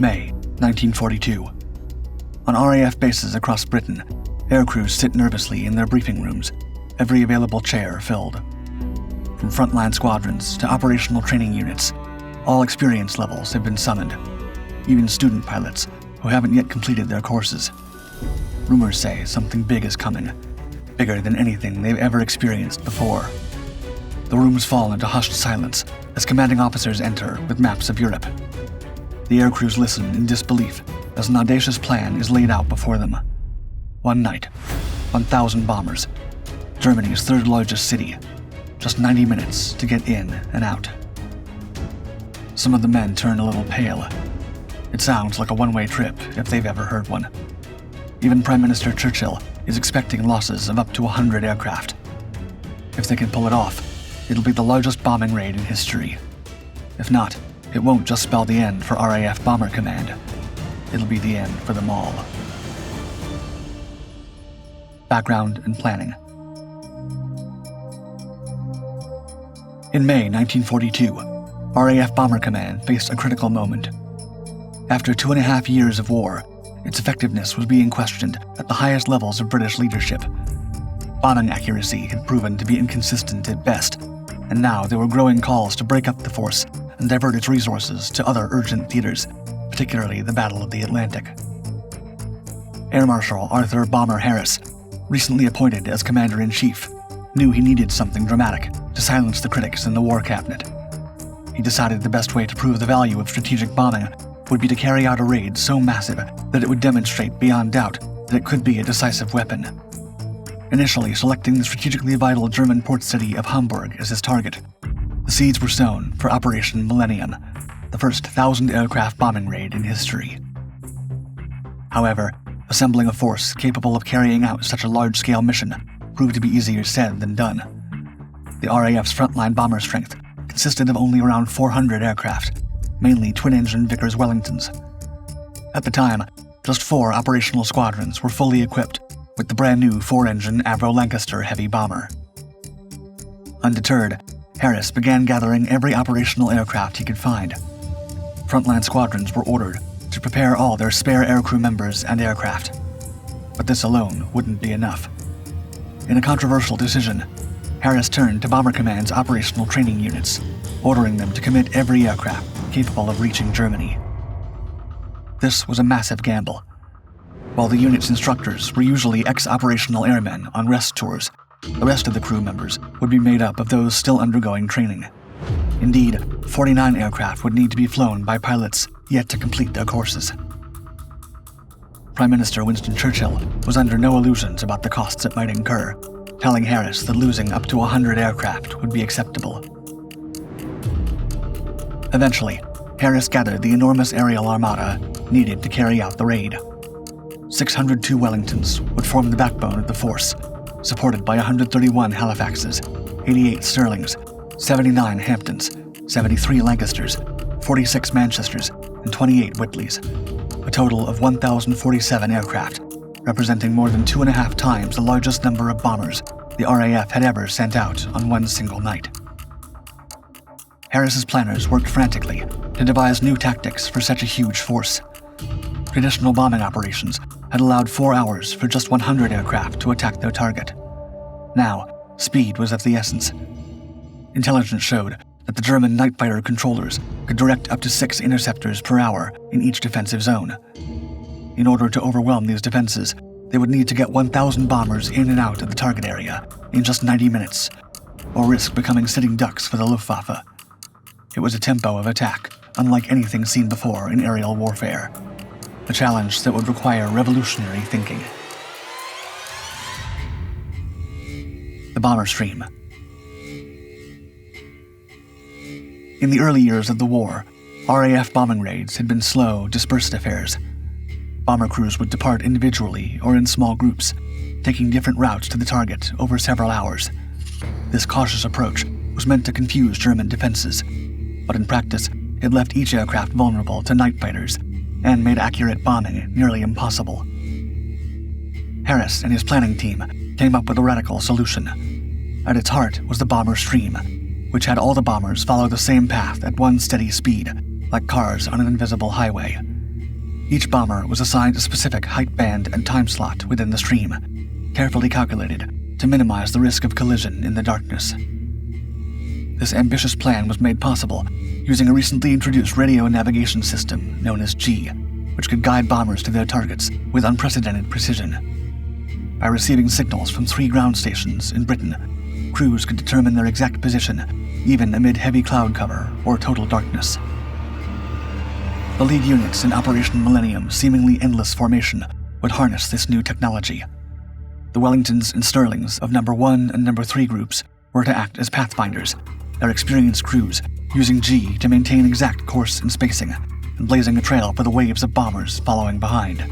May 1942. On RAF bases across Britain, aircrews sit nervously in their briefing rooms, every available chair filled. From frontline squadrons to operational training units, all experience levels have been summoned, even student pilots who haven't yet completed their courses. Rumors say something big is coming, bigger than anything they've ever experienced before. The rooms fall into hushed silence as commanding officers enter with maps of Europe. The aircrews listen in disbelief as an audacious plan is laid out before them. One night, 1,000 bombers, Germany's third largest city, just 90 minutes to get in and out. Some of the men turn a little pale. It sounds like a one-way trip if they've ever heard one. Even Prime Minister Churchill is expecting losses of up to 100 aircraft. If they can pull it off, it'll be the largest bombing raid in history. If not, it won't just spell the end for RAF Bomber Command. It'll be the end for them all. Background and planning. In May 1942, RAF Bomber Command faced a critical moment. After 2.5 years of war, its effectiveness was being questioned at the highest levels of British leadership. Bombing accuracy had proven to be inconsistent at best, and now there were growing calls to break up the force and divert its resources to other urgent theaters, particularly the Battle of the Atlantic. Air Marshal Arthur Bomber Harris, recently appointed as Commander-in-Chief, knew he needed something dramatic to silence the critics in the War Cabinet. He decided the best way to prove the value of strategic bombing would be to carry out a raid so massive that it would demonstrate beyond doubt that it could be a decisive weapon. Initially selecting the strategically vital German port city of Hamburg as his target, the seeds were sown for Operation Millennium, the first 1,000-aircraft bombing raid in history. However, assembling a force capable of carrying out such a large-scale mission proved to be easier said than done. The RAF's frontline bomber strength consisted of only around 400 aircraft, mainly twin-engine Vickers Wellingtons. At the time, just 4 operational squadrons were fully equipped with the brand-new 4-engine Avro Lancaster heavy bomber. Undeterred, Harris began gathering every operational aircraft he could find. Frontline squadrons were ordered to prepare all their spare aircrew members and aircraft. But this alone wouldn't be enough. In a controversial decision, Harris turned to Bomber Command's operational training units, ordering them to commit every aircraft capable of reaching Germany. This was a massive gamble. While the unit's instructors were usually ex-operational airmen on rest tours, the rest of the crew members would be made up of those still undergoing training. Indeed, 49 aircraft would need to be flown by pilots yet to complete their courses. Prime Minister Winston Churchill was under no illusions about the costs it might incur, telling Harris that losing up to 100 aircraft would be acceptable. Eventually, Harris gathered the enormous aerial armada needed to carry out the raid. 602 Wellingtons would form the backbone of the force, supported by 131 Halifaxes, 88 Stirlings, 79 Hamptons, 73 Lancasters, 46 Manchesters, and 28 Whitleys, a total of 1,047 aircraft, representing more than 2.5 times the largest number of bombers the RAF had ever sent out on one single night. Harris's planners worked frantically to devise new tactics for such a huge force. Traditional bombing operations had allowed 4 hours for just 100 aircraft to attack their target. Now, speed was of the essence. Intelligence showed that the German night fighter controllers could direct up to 6 interceptors per hour in each defensive zone. In order to overwhelm these defenses, they would need to get 1,000 bombers in and out of the target area in just 90 minutes, or risk becoming sitting ducks for the Luftwaffe. It was a tempo of attack unlike anything seen before in aerial warfare, a challenge that would require revolutionary thinking. The bomber stream. In the early years of the war, RAF bombing raids had been slow, dispersed affairs. Bomber crews would depart individually or in small groups, taking different routes to the target over several hours. This cautious approach was meant to confuse German defenses, but in practice, it left each aircraft vulnerable to night fighters and made accurate bombing nearly impossible. Harris and his planning team came up with a radical solution. At its heart was the bomber stream, which had all the bombers follow the same path at one steady speed, like cars on an invisible highway. Each bomber was assigned a specific height band and time slot within the stream, carefully calculated to minimize the risk of collision in the darkness. This ambitious plan was made possible using a recently introduced radio navigation system known as G, which could guide bombers to their targets with unprecedented precision. By receiving signals from 3 ground stations in Britain, crews could determine their exact position, even amid heavy cloud cover or total darkness. The lead units in Operation Millennium's seemingly endless formation would harness this new technology. The Wellingtons and Stirlings of No. 1 and No. 3 groups were to act as pathfinders, their experienced crews using G to maintain exact course and spacing, and blazing a trail for the waves of bombers following behind.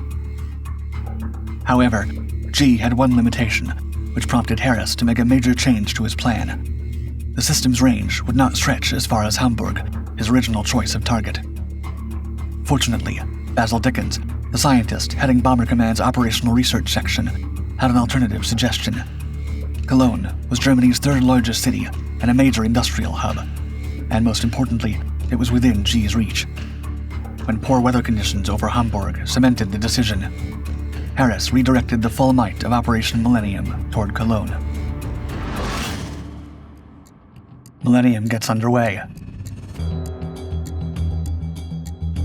However, G had one limitation, which prompted Harris to make a major change to his plan. The system's range would not stretch as far as Hamburg, his original choice of target. Fortunately, Basil Dickens, the scientist heading Bomber Command's operational research section, had an alternative suggestion. Cologne was Germany's 3rd largest city and a major industrial hub, and most importantly, it was within G's reach. When poor weather conditions over Hamburg cemented the decision, Harris redirected the full might of Operation Millennium toward Cologne. Millennium gets underway.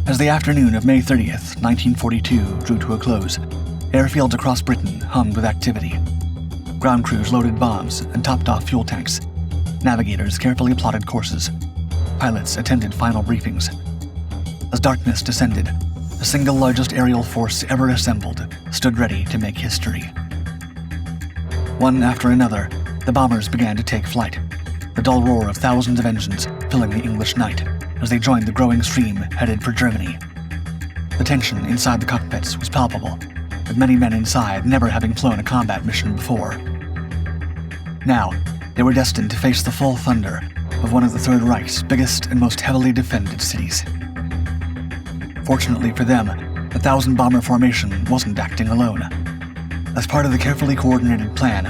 As the afternoon of May 30th, 1942 drew to a close, airfields across Britain hummed with activity. Ground crews loaded bombs and topped off fuel tanks. Navigators carefully plotted courses. Pilots attended final briefings. As darkness descended, the single largest aerial force ever assembled stood ready to make history. One after another, the bombers began to take flight, the dull roar of thousands of engines filling the English night as they joined the growing stream headed for Germany. The tension inside the cockpits was palpable, with many men inside never having flown a combat mission before. Now, they were destined to face the full thunder of one of the Third Reich's biggest and most heavily defended cities. Fortunately for them, the 1,000-bomber formation wasn't acting alone. As part of the carefully coordinated plan,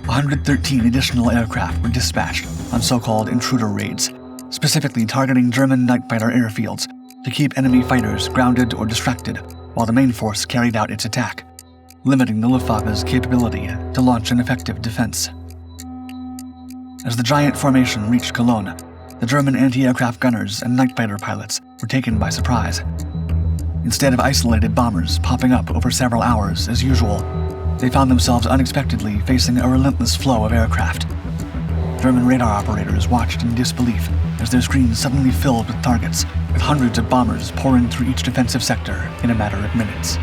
113 additional aircraft were dispatched on so-called intruder raids, specifically targeting German night fighter airfields to keep enemy fighters grounded or distracted while the main force carried out its attack, limiting the Luftwaffe's capability to launch an effective defense. As the giant formation reached Cologne, the German anti-aircraft gunners and night fighter pilots were taken by surprise. Instead of isolated bombers popping up over several hours as usual, they found themselves unexpectedly facing a relentless flow of aircraft. German radar operators watched in disbelief as their screens suddenly filled with targets, with hundreds of bombers pouring through each defensive sector in a matter of minutes.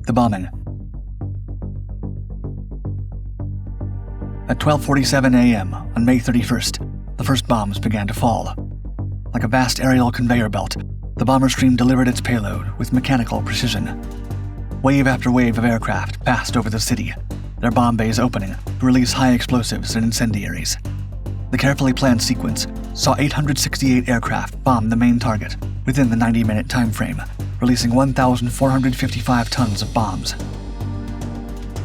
The bombing. At 12:47 a.m. on May 31st, the first bombs began to fall. Like a vast aerial conveyor belt, the bomber stream delivered its payload with mechanical precision. Wave after wave of aircraft passed over the city, their bomb bays opening to release high explosives and incendiaries. The carefully planned sequence saw 868 aircraft bomb the main target within the 90-minute time frame, releasing 1,455 tons of bombs.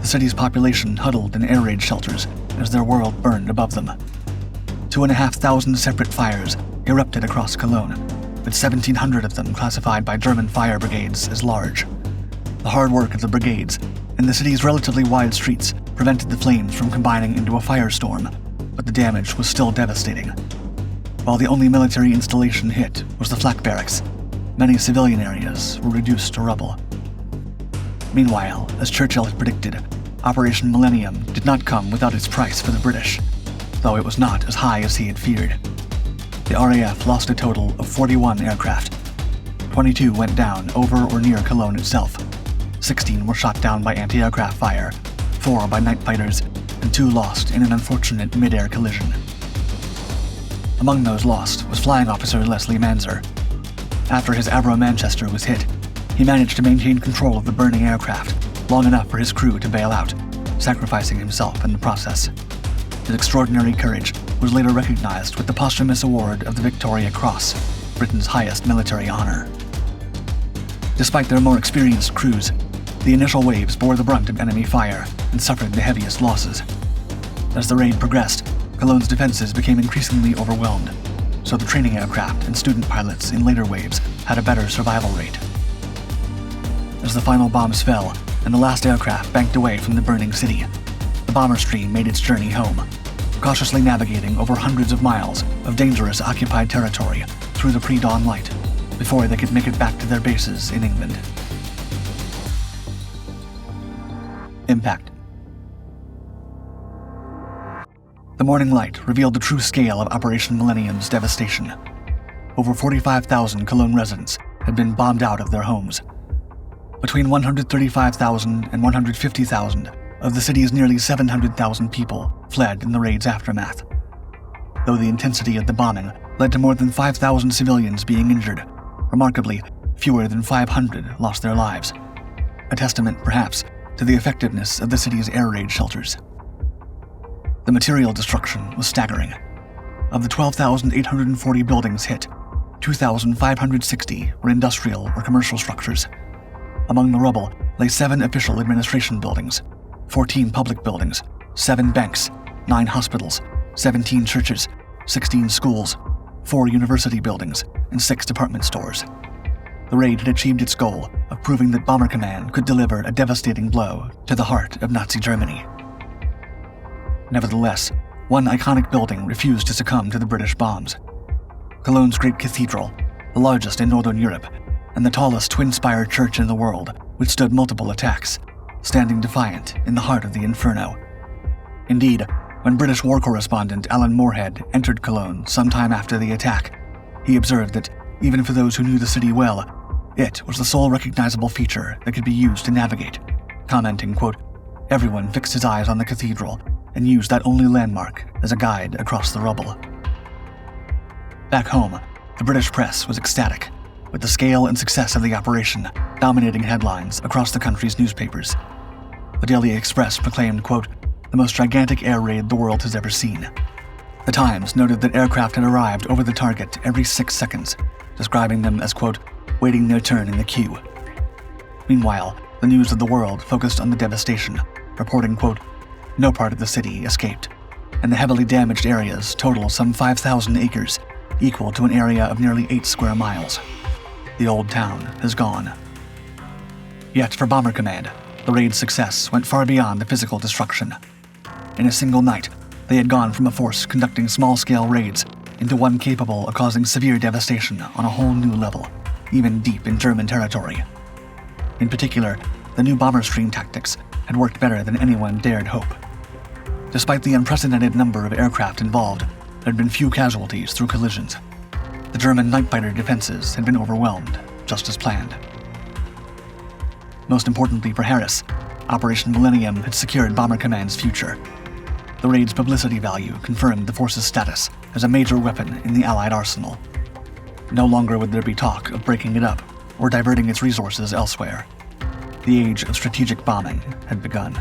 The city's population huddled in air raid shelters as their world burned above them. 2,500 separate fires erupted across Cologne, with 1,700 of them classified by German fire brigades as large. The hard work of the brigades and the city's relatively wide streets prevented the flames from combining into a firestorm, but the damage was still devastating. While the only military installation hit was the flak barracks, many civilian areas were reduced to rubble. Meanwhile, as Churchill had predicted, Operation Millennium did not come without its price for the British, though it was not as high as he had feared. The RAF lost a total of 41 aircraft. 22 went down over or near Cologne itself. 16 were shot down by anti-aircraft fire, 4 by night fighters, and 2 lost in an unfortunate mid-air collision. Among those lost was Flying Officer Leslie Manzer. After his Avro Manchester was hit, he managed to maintain control of the burning aircraft long enough for his crew to bail out, sacrificing himself in the process. His extraordinary courage was later recognized with the posthumous award of the Victoria Cross, Britain's highest military honor. Despite their more experienced crews, the initial waves bore the brunt of enemy fire and suffered the heaviest losses. As the raid progressed, Cologne's defenses became increasingly overwhelmed. so the training aircraft and student pilots in later waves had a better survival rate. As the final bombs fell and the last aircraft banked away from the burning city, the bomber stream made its journey home, cautiously navigating over hundreds of miles of dangerous occupied territory through the pre-dawn light before they could make it back to their bases in England. Impact. The morning light revealed the true scale of Operation Millennium's devastation. Over 45,000 Cologne residents had been bombed out of their homes. Between 135,000 and 150,000 of the city's nearly 700,000 people fled in the raid's aftermath. Though the intensity of the bombing led to more than 5,000 civilians being injured, remarkably, fewer than 500 lost their lives. A testament, perhaps, to the effectiveness of the city's air raid shelters. The material destruction was staggering. Of the 12,840 buildings hit, 2,560 were industrial or commercial structures. Among the rubble lay 7 official administration buildings, 14 public buildings, 7 banks, 9 hospitals, 17 churches, 16 schools, 4 university buildings, and 6 department stores. The raid had achieved its goal of proving that Bomber Command could deliver a devastating blow to the heart of Nazi Germany. Nevertheless, one iconic building refused to succumb to the British bombs. Cologne's Great Cathedral, the largest in Northern Europe, and the tallest twin-spired church in the world, withstood multiple attacks, standing defiant in the heart of the inferno. Indeed, when British war correspondent Alan Moorhead entered Cologne sometime after the attack, he observed that, even for those who knew the city well, it was the sole recognizable feature that could be used to navigate, commenting, quote, "Everyone fixed his eyes on the cathedral and used that only landmark as a guide across the rubble." Back home, the British press was ecstatic, with the scale and success of the operation dominating headlines across the country's newspapers. The Daily Express proclaimed, quote, "the most gigantic air raid the world has ever seen." The Times noted that aircraft had arrived over the target every 6 seconds, describing them as, quote, "waiting their turn in the queue." Meanwhile, the news of the world focused on the devastation, reporting, quote, "no part of the city escaped, and the heavily damaged areas total some 5,000 acres, equal to an area of nearly 8 square miles. The old town has gone." Yet for Bomber Command, the raid's success went far beyond the physical destruction. In a single night, they had gone from a force conducting small-scale raids into one capable of causing severe devastation on a whole new level, even deep in German territory. In particular, the new bomber stream tactics had worked better than anyone dared hope. Despite the unprecedented number of aircraft involved, there had been few casualties through collisions. The German night fighter defenses had been overwhelmed, just as planned. Most importantly for Harris, Operation Millennium had secured Bomber Command's future. The raid's publicity value confirmed the force's status as a major weapon in the Allied arsenal. No longer would there be talk of breaking it up or diverting its resources elsewhere. The age of strategic bombing had begun.